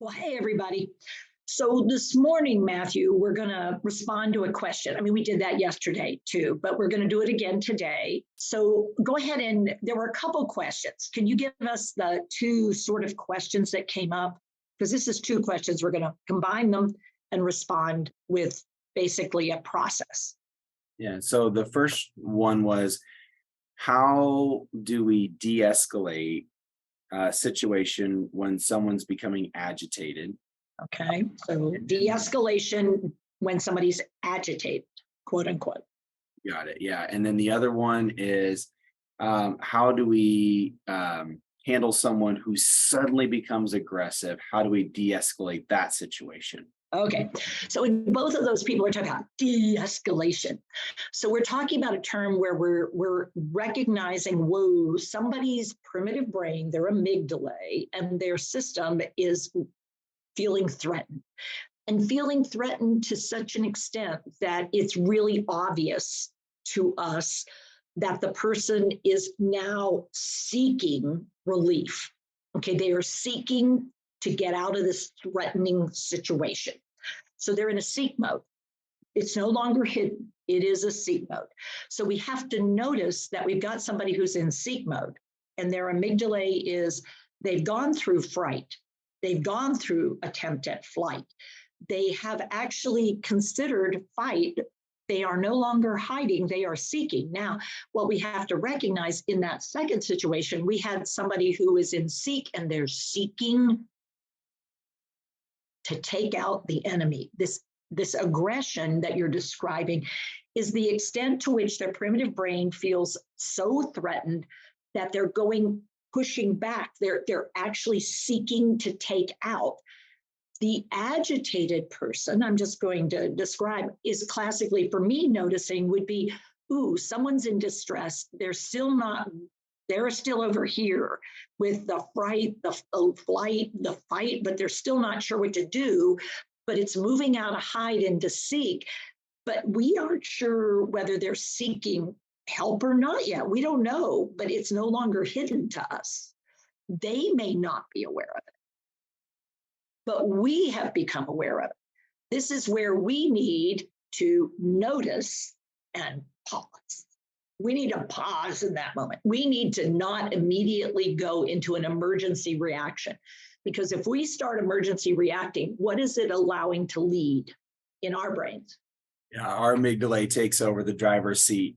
Well, hey, everybody. So this morning, Matthew, we're going to respond to a question. I mean, we did that yesterday too, but we're going to do it again today. So go ahead and there were a couple questions. Can you give us the two sort of questions that came up? Because this is two questions. We're going to combine them and respond with basically a process. Yeah. So the first one was, how do we de-escalate a situation when someone's becoming agitated? Okay. So And de-escalation when somebody's agitated, quote unquote. got it. Yeah. And then the other one is, how do we handle someone who suddenly becomes aggressive? How do we de-escalate that situation? Okay, so in both of those, people are talking about de-escalation. So we're talking about a term where we're recognizing, whoa, somebody's primitive brain, their amygdala, and their system is feeling threatened, and feeling threatened to such an extent that it's really obvious to us that the person is now seeking relief. Okay, they are seeking to get out of this threatening situation. So they're in a seek mode. It's no longer hidden. It is a seek mode. So we have to notice that we've got somebody who's in seek mode, and their amygdala is, they've gone through fright. They've gone through attempt at flight. They have actually considered fight. They are no longer hiding, they are seeking. Now, what we have to recognize in that second situation, we had somebody who is in seek and they're seeking to take out the enemy. This aggression that you're describing is the extent to which their primitive brain feels so threatened that they're pushing back. They're actually seeking to take out. The agitated person, I'm just going to describe, is classically, for me, noticing would be, ooh, someone's in distress. They're still over here with the fright, the flight, the fight, but they're still not sure what to do. But it's moving out of hide into seek. But we aren't sure whether they're seeking help or not yet. We don't know, but it's no longer hidden to us. They may not be aware of it, but we have become aware of it. This is where we need to notice and pause. We need to pause in that moment. We need to not immediately go into an emergency reaction, because if we start emergency reacting, what is it allowing to lead in our brains? Yeah, our amygdala takes over the driver's seat.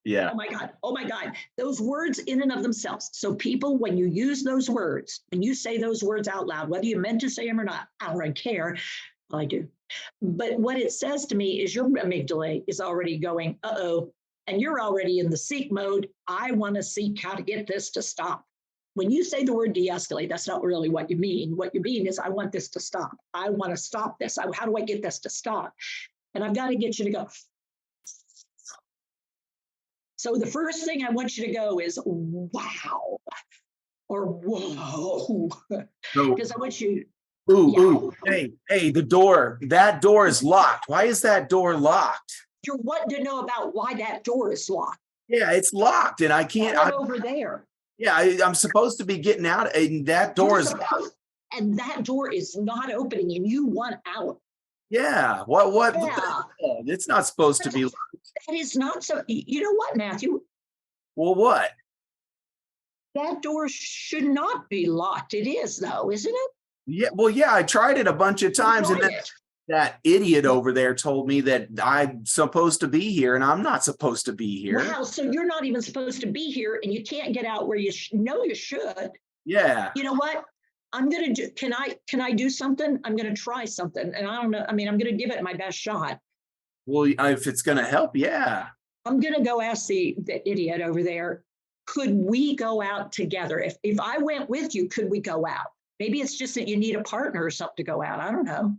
Yeah. Oh my God. Oh my God. Those words in and of themselves. So people, when you use those words, and you say those words out loud, whether you meant to say them or not, I don't really care. Well, I do. But what it says to me is your amygdala is already going, uh-oh, and you're already in the seek mode. I want to seek how to get this to stop. When you say the word de-escalate, that's not really what you mean. What you mean is, I want this to stop. I want to stop this. How do I get this to stop? And I've got to get you to go. So the first thing I want you to go is, wow, or whoa, So, because I want you, ooh, yeah, hey, that door is locked. Why is that door locked? you're wanting to know about why that door is locked. Yeah, it's locked and I can't. Right over there. Yeah, I'm supposed to be getting out, and that door is locked. And that door is not opening, and you want out. Yeah. What the Yeah, hell? It's not supposed to be locked. that is not so. You know what, Matthew? Well, what? That door should not be locked. It is, though, isn't it? Yeah, well, yeah, I tried it a bunch of times, and then that idiot over there told me that I'm supposed to be here, and I'm not supposed to be here. Wow, so you're not even supposed to be here, and you can't get out where you know you should. Yeah. You know what? I'm gonna do. Can I do something? I'm gonna try something, and I don't know. I mean, I'm gonna give it my best shot. Well, if it's gonna help, yeah. I'm gonna go ask the idiot over there. Could we go out together? If I went with you, could we go out? Maybe it's just that you need a partner or something to go out. I don't know.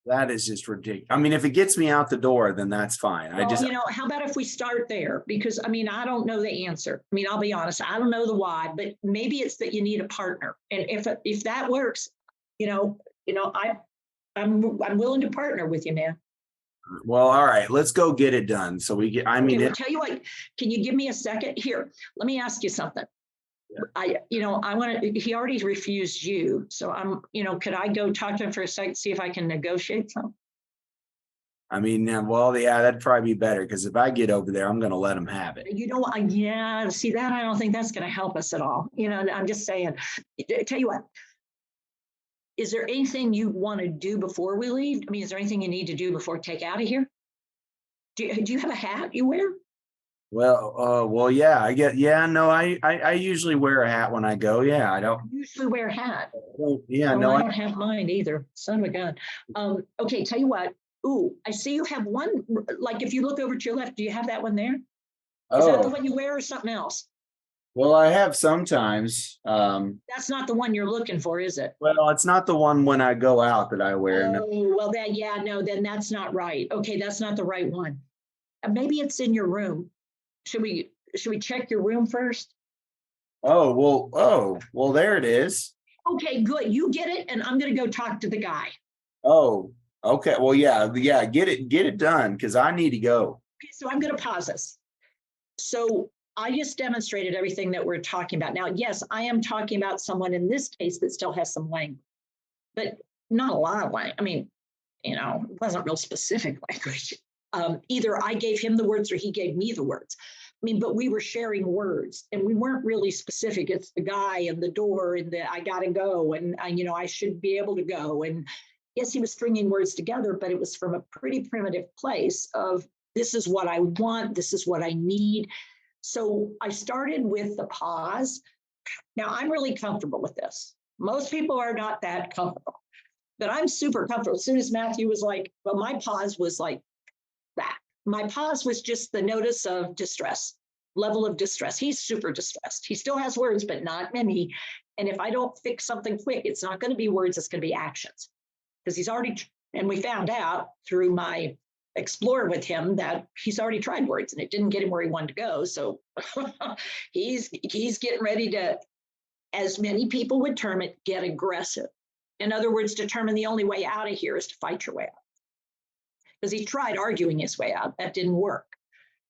That is just ridiculous. I mean, if it gets me out the door, then that's fine. Well, how about if we start there? Because I mean, I don't know the answer. I mean, I'll be honest, I don't know the why, but maybe it's that you need a partner. And if that works, I'm willing to partner with you, man. Well, all right, let's go get it done. So we get, I mean, Okay, well, tell you what, can you give me a second? Here, let me ask you something. I want to, he already refused you. So could I go talk to him for a second, see if I can negotiate something? I mean, well, yeah, that'd probably be better because if I get over there, I'm going to let him have it. Yeah, see that? I don't think that's going to help us at all. I'm just saying, tell you what, is there anything you want to do before we leave? I mean, is there anything you need to do before take out of here? Do you have a hat you wear? Well, yeah, no, I usually wear a hat when I go. Yeah, I don't. Usually wear a hat. Yeah, Oh, no, I don't have mine either. Son of a gun. Okay, tell you what. Ooh, I see you have one. Like if you look over to your left, do you have that one there? Is that the one you wear or something else? Well, I have sometimes. That's not the one you're looking for, is it? Well, it's not the one when I go out that I wear. Oh, well, then that's not right. Okay, that's not the right one. Maybe it's in your room. Should we check your room first? Well, there it is. Okay, good. You get it, and I'm gonna go talk to the guy. Oh, okay. Well, yeah, get it done because I need to go. Okay, so I'm gonna pause this. So I just demonstrated everything that we're talking about. Now, yes, I am talking about someone in this case that still has some language, but not a lot of language. I mean, it wasn't real specific language. Either I gave him the words or he gave me the words. I mean, but we were sharing words and we weren't really specific. It's the guy and the door and the I gotta go and I should be able to go. And yes, he was stringing words together, but it was from a pretty primitive place of this is what I want, this is what I need. So I started with the pause. Now I'm really comfortable with this. Most people are not that comfortable, but I'm super comfortable. As soon as Matthew was like, well, my pause was like that. My pause was just the notice of distress, level of distress. He's super distressed. He still has words, but not many. And if I don't fix something quick, it's not going to be words, it's going to be actions. Because he's already, and we found out through my explore with him that he's already tried words and it didn't get him where he wanted to go. So he's getting ready to, as many people would term it, get aggressive. In other words, determine the only way out of here is to fight your way out. Because he tried arguing his way out. That didn't work.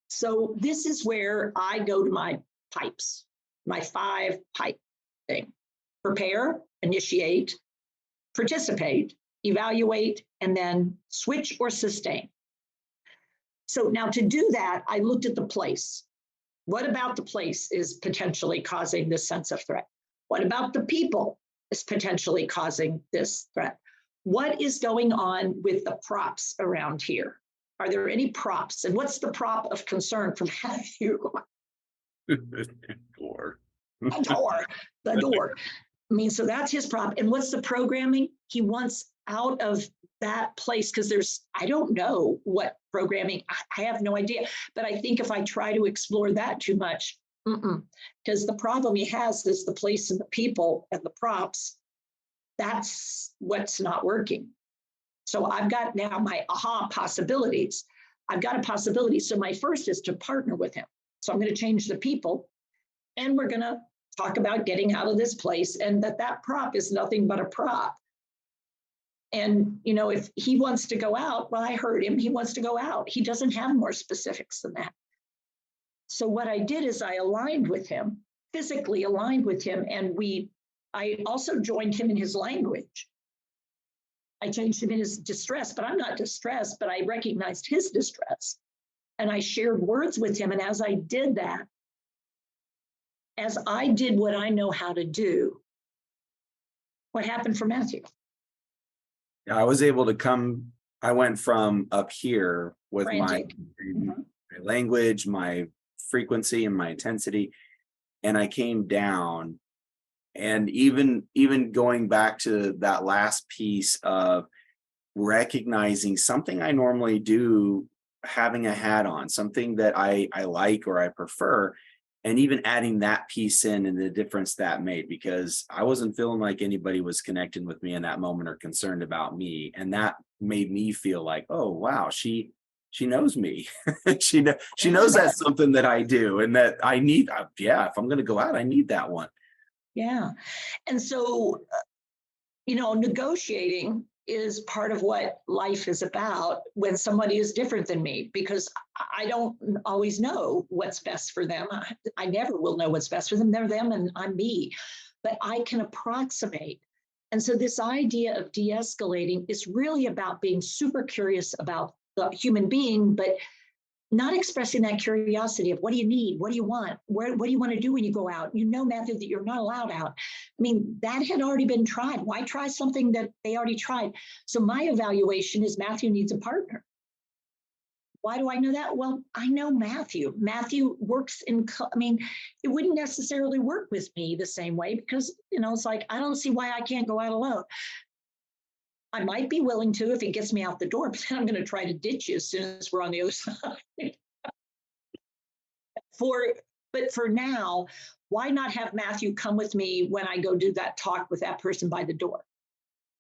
So this is where I go to my pipes, my 5 pipe thing. Prepare, initiate, participate, evaluate, and then switch or sustain. So now to do that, I looked at the place. What about the place is potentially causing this sense of threat? What about the people is potentially causing this threat? What is going on with the props around here? Are there any props? And what's the prop of concern from Matthew? Door. The door. I mean, so that's his prop. And what's the programming? He wants out of that place because I don't know what programming, I have no idea. But I think if I try to explore that too much, because the problem he has is the place and the people and the props. That's what's not working. So I've got now my aha possibilities. I've got a possibility. So my first is to partner with him. So I'm going to change the people and we're going to talk about getting out of this place and that prop is nothing but a prop. And, if he wants to go out, well, I heard him, he wants to go out. He doesn't have more specifics than that. So what I did is I aligned with him, physically aligned with him, and I also joined him in his language. I changed him in his distress, but I'm not distressed, but I recognized his distress. And I shared words with him. And as I did that, as I did what I know how to do, what happened for Matthew? I was able to come, I went from up here with Frantic. my language, my frequency and my intensity, and I came down. And even going back to that last piece of recognizing something I normally do, having a hat on, something that I like or I prefer, and even adding that piece in and the difference that made, because I wasn't feeling like anybody was connecting with me in that moment or concerned about me. And that made me feel like, oh, wow, she knows me. she knows that's something that I do and that I need. If I'm going to go out, I need that one. Yeah. And so, negotiating is part of what life is about when somebody is different than me, because I don't always know what's best for them. I never will know what's best for them. They're them and I'm me, but I can approximate. And so this idea of de-escalating is really about being super curious about the human being, but not expressing that curiosity of what do you need? What do you want? What do you want to do when you go out? You know, Matthew, that you're not allowed out. I mean, that had already been tried. Why try something that they already tried? So my evaluation is Matthew needs a partner. Why do I know that? Well, I know Matthew. Matthew works I mean, it wouldn't necessarily work with me the same way because, you know, it's like, I don't see why I can't go out alone. I might be willing to if it gets me out the door, but then I'm going to try to ditch you as soon as we're on the other side. But for now, why not have Matthew come with me when I go do that talk with that person by the door?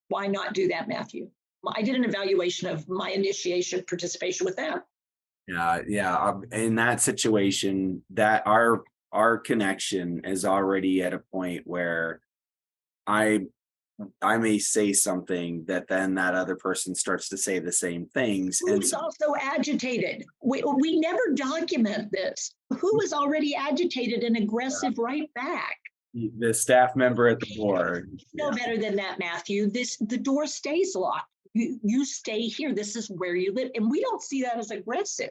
Why not do that, Matthew? I did an evaluation of my initiation participation with them. Yeah. In that situation, that our connection is already at a point where I may say something that then that other person starts to say the same things. Who is also agitated? We never document this. Who is already agitated and aggressive right back? The staff member at the board. No better than that, Matthew. The door stays locked. You stay here. This is where you live. And we don't see that as aggressive.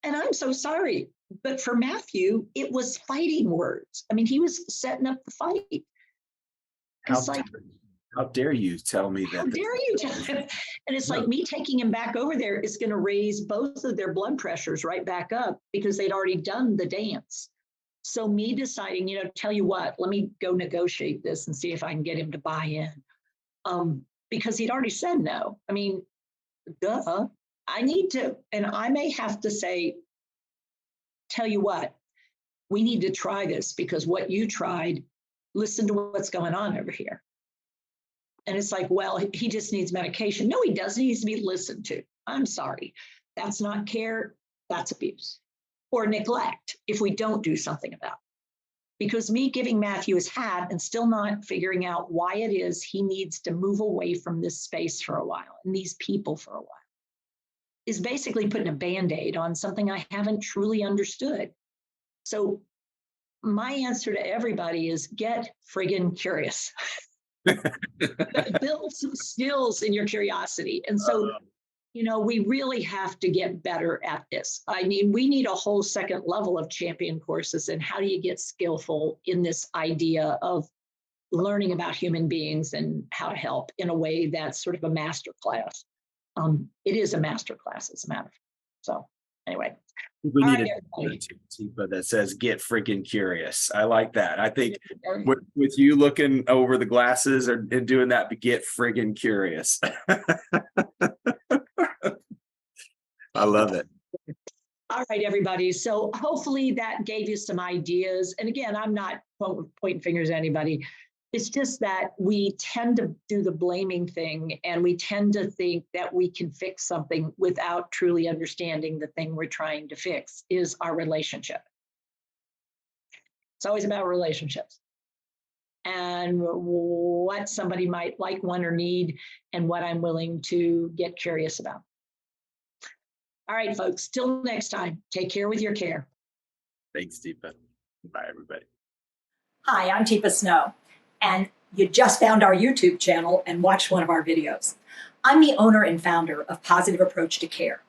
And I'm so sorry, but for Matthew, it was fighting words. I mean, he was setting up the fight. How dare you tell me that? How dare you tell him? And it's like me taking him back over there is going to raise both of their blood pressures right back up because they'd already done the dance. So me deciding, you know, tell you what, let me go negotiate this and see if I can get him to buy in. Because he'd already said no. I mean, duh. I need to, and I may have to say, tell you what, we need to try this because what you tried, listen to what's going on over here. And it's like, well, he just needs medication. No, he doesn't. He needs to be listened to. I'm sorry. That's not care. That's abuse or neglect if we don't do something about it. Because me giving Matthew his hat and still not figuring out why it is he needs to move away from this space for a while and these people for a while is basically putting a Band-Aid on something I haven't truly understood. So my answer to everybody is get friggin' curious. Build some skills in your curiosity. And so, you know, we really have to get better at this. I mean, we need a whole second level of champion courses. And how do you get skillful in this idea of learning about human beings and how to help in a way that's sort of a master class? It is a master class, as a matter of fact. So anyway. We need a Teepa that says get freaking curious. I like that. I think with you looking over the glasses and doing that, but get friggin' curious. I love it. All right, everybody. So hopefully that gave you some ideas. And again, I'm not pointing fingers at anybody. It's just that we tend to do the blaming thing and we tend to think that we can fix something without truly understanding the thing we're trying to fix is our relationship. It's always about relationships and what somebody might like, want, or need, and what I'm willing to get curious about. All right, folks, till next time, take care with your care. Thanks, Teepa. Bye, everybody. Hi, I'm Teepa Snow, and you just found our YouTube channel and watched one of our videos. I'm the owner and founder of Positive Approach to Care.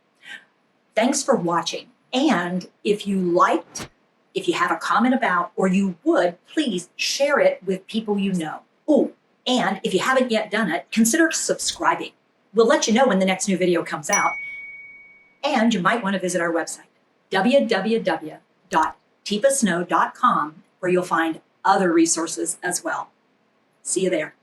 Thanks for watching. And if you liked, if you have a comment about, or you would, please share it with people you know. Oh, and if you haven't yet done it, consider subscribing. We'll let you know when the next new video comes out. And you might want to visit our website, www.teepasnow.com, where you'll find other resources as well. See you there.